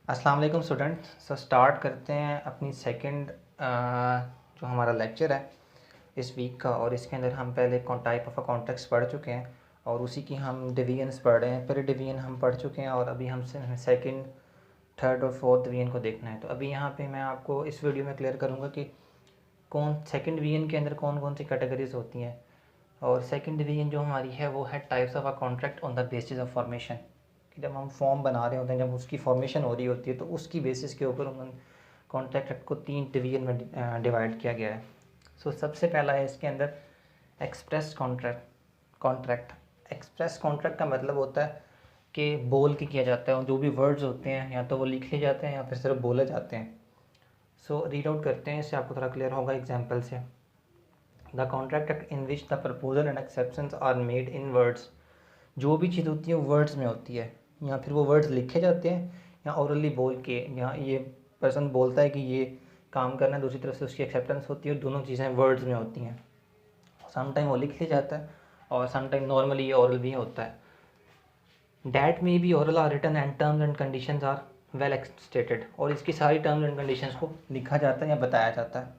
अस्सलाम वालेकुम student. Start करते हैं अपनी सेकंड जो हमारा लेक्चर है इस वीक का। और इसके अंदर हम पहले टाइप ऑफ कॉन्टेक्स्ट पढ़ चुके हैं और उसी की हम डिवीजन्स पढ़ रहे हैं। पहले डिवीजन हम पढ़ चुके हैं और अभी हम सेकंड, थर्ड और फोर्थ डिवीजन को देखना है। तो अभी यहाँ पे मैं आपको इस वीडियो में क्लियर करूँगा कि कौन सेकंड डिवीजन के अंदर कौन कौन सी कैटेगरीज होती हैं। और सेकंड डिवीजन जो हमारी है वो है types of a contract on the basis of formation. कि जब हम फॉर्म बना रहे होते हैं, जब उसकी फॉर्मेशन हो रही होती है तो उसकी बेसिस के ऊपर उन्होंने कॉन्ट्रैक्ट को 3 डिवीजन में डिवाइड किया गया है। सबसे पहला है इसके अंदर एक्सप्रेस कॉन्ट्रैक्ट। एक्सप्रेस कॉन्ट्रैक्ट का मतलब होता है कि बोल के किया जाता है और जो भी वर्ड्स होते हैं या तो वो लिखे जाते हैं या फिर सिर्फ बोले जाते हैं। रीड आउट करते हैं, इससे आपको थोड़ा क्लियर होगा एग्जाम्पल से। The contract in which the proposal and acceptances are made in words. जो भी चीज़ होती है वो वर्ड्स में होती है, या फिर वो वर्ड्स लिखे जाते हैं या ओरली बोल के, या ये पर्सन बोलता है कि ये काम करना है, दूसरी तरफ से उसकी एक्सेप्टेंस होती है और दोनों चीज़ें वर्ड्स में होती हैं। सम टाइम वो लिख लिया जाता है और सम टाइम नॉर्मली ये ओरल भी होता है। डैट में भी oral or written and terms and conditions are well stated. और इसकी सारी टर्म्स एंड कंडीशंस को लिखा जाता है या बताया जाता है।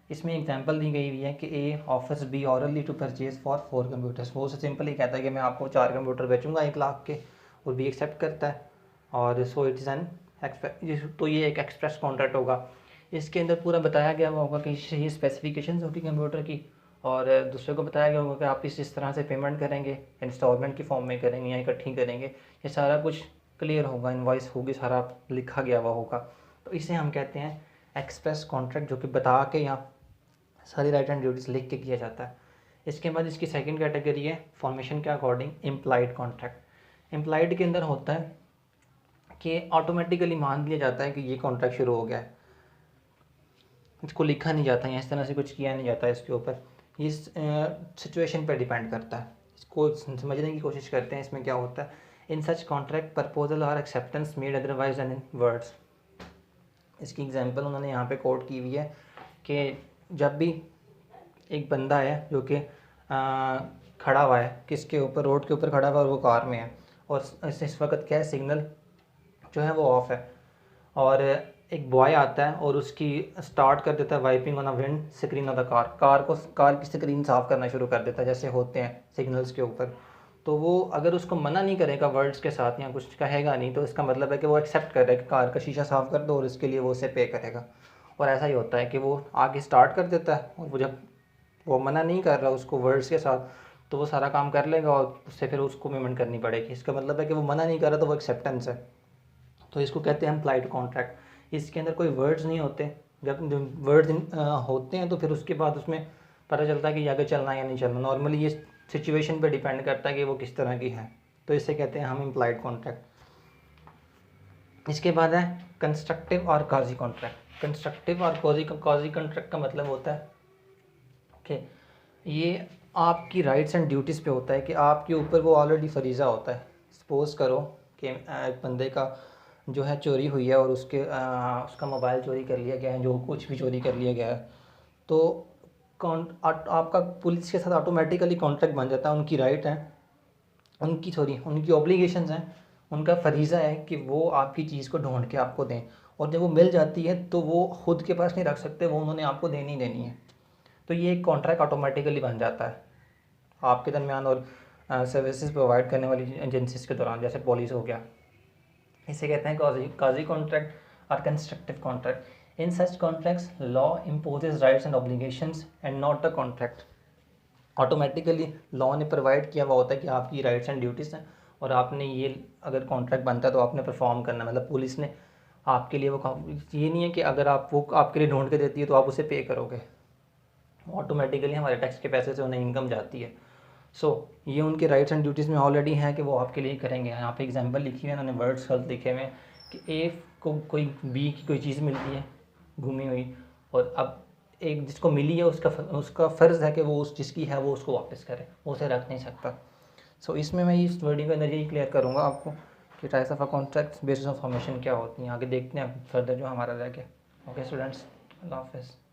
इसमें एग्जांपल दी गई हुई है कि a offers be early to purchase for 4 computers. वो सिंपल ही कहता है कि मैं आपको 4 कंप्यूटर बेचूंगा 1 लाख के, और बी एक्सेप्ट करता है। और सो इट इज़ एन तो ये एक एक्सप्रेस कॉन्ट्रैक्ट होगा। इसके अंदर पूरा बताया गया हुआ होगा कि ये स्पेसिफिकेशंस होगी कंप्यूटर की, और दूसरे को बताया गया होगा कि आप इस तरह से पेमेंट करेंगे, इंस्टॉलमेंट की फॉर्म में करेंगे या इकट्ठी करेंगे। ये सारा कुछ क्लियर होगा, इनवॉइस होगी, सारा लिखा गया हुआ होगा। तो इसे हम कहते हैं एक्सप्रेस कॉन्ट्रैक्ट, जो कि बता के या सारी राइट एंड ड्यूटीज़ लिख के किया जाता है। इसके बाद इसकी सेकंड कैटेगरी है फॉर्मेशन के अकॉर्डिंग इम्प्लाइड कॉन्ट्रैक्ट। इम्प्लाइड के अंदर होता है कि ऑटोमेटिकली मान लिया जाता है कि ये कॉन्ट्रैक्ट शुरू हो गया है, इसको लिखा नहीं जाता या इस तरह से कुछ किया नहीं जाता है इसके ऊपर। इस सिचुएशन पर डिपेंड करता है। इसको समझने की कोशिश करते हैं इसमें क्या होता है। इन सच कॉन्ट्रैक्ट प्रपोजल और acceptance made otherwise and in words. इसकी एग्जांपल उन्होंने यहाँ पे कोट की हुई है कि जब भी एक बंदा है जो कि खड़ा हुआ है, किसके ऊपर, रोड के ऊपर खड़ा हुआ है और वो कार में है, और इस वक्त क्या है, सिग्नल जो है वो ऑफ है, और एक बॉय आता है और उसकी स्टार्ट कर देता है wiping on a wind screen of the car की स्क्रीन साफ़ करना शुरू कर देता है, जैसे होते हैं सिग्नल्स के ऊपर। तो वो अगर उसको मना नहीं करेगा वर्ड्स के साथ या कुछ कहेगा नहीं, तो इसका मतलब है कि वो एक्सेप्ट कर रहा है कि कार का शीशा साफ़ कर दो और इसके लिए वो उसे पे करेगा। और ऐसा ही होता है कि वो आगे स्टार्ट कर देता है और वो जब वो मना नहीं कर रहा उसको वर्ड्स के साथ, तो वो सारा काम कर लेगा और उससे फिर उसको पेमेंट करनी पड़ेगी। इसका मतलब है कि वो मना नहीं कर रहा तो वो एक्सेप्टेंस है। तो इसको कहते हैं इम्प्लाइड कॉन्ट्रैक्ट। इसके अंदर कोई वर्ड्स नहीं होते। जब वर्ड्स होते हैं तो फिर उसके बाद उसमें पता चलता है कि आगे चलना है या नहीं चलना। नॉर्मली ये सिचुएशन पे डिपेंड करता है कि वो किस तरह की है। तो इसे कहते हैं हम इम्प्लाइड कॉन्ट्रैक्ट। इसके बाद है कंस्ट्रक्टिव और कॉजी कॉन्ट्रैक्ट। कंस्ट्रक्टिव और कॉजी कॉन्ट्रैक्ट का मतलब होता है कि ये आपकी राइट्स एंड ड्यूटीज़ पे होता है कि आपके ऊपर वो ऑलरेडी फरीज़ा होता है। सपोज़ करो कि एक बंदे का जो है चोरी हुई है और उसका मोबाइल चोरी कर लिया गया है, जो कुछ भी चोरी कर लिया गया है, तो आपका पुलिस के साथ ऑटोमेटिकली कॉन्ट्रैक्ट बन जाता है। उनकी राइट है, उनकी ऑब्लिगेशंस हैं, उनका फरीज़ा है कि वो आपकी चीज़ को ढूंढ के आपको दें, और जब वो मिल जाती है तो वो खुद के पास नहीं रख सकते, वो उन्होंने आपको देनी देनी है। तो ये एक कॉन्ट्रैक्ट ऑटोमेटिकली बन जाता है आपके दरमियान और सर्विसेज प्रोवाइड करने वाली एजेंसीज के दौरान, जैसे पुलिस हो गया। इसे कहते हैं काजी कॉन्ट्रैक्ट और constructive contract. In such contracts law imposes rights and obligations and not the contract. Automatically law ने प्रोवाइड किया हुआ होता है कि आपकी राइट्स एंड ड्यूटीज़ हैं, और आपने ये अगर कॉन्ट्रैक्ट बनता है तो आपने परफॉर्म करना। मतलब पुलिस ने आपके लिए वो ये नहीं है कि अगर आप वो आपके लिए ढूंढ के देती है तो आप उसे पे करोगे। ऑटोमेटिकली हमारे टैक्स के पैसे से उन्हें इनकम जाती है। ये उनके राइट्स एंड ड्यूटीज़ में ऑलरेडी हैं कि वो आपके लिए करेंगे। यहाँ पे एग्जांपल लिखी हुई है, उन्होंने वर्ड्स गलत लिखे हुए हैं कि ए को कोई बी की कोई चीज़ मिलती है घूमी हुई, और अब एक जिसको मिली है उसका फ़र्ज़ है कि वो उस जिसकी है वो उसको वापस करे, वो उसे रख नहीं सकता। इसमें मैं इस वर्डिंग के अंदर यही क्लियर करूँगा आपको कि types of contracts based on formation क्या होती हैं। आगे देखते हैं फर्दर जो हमारा रह गया। ओके स्टूडेंट्स, अल्लाह हाफ़िज़।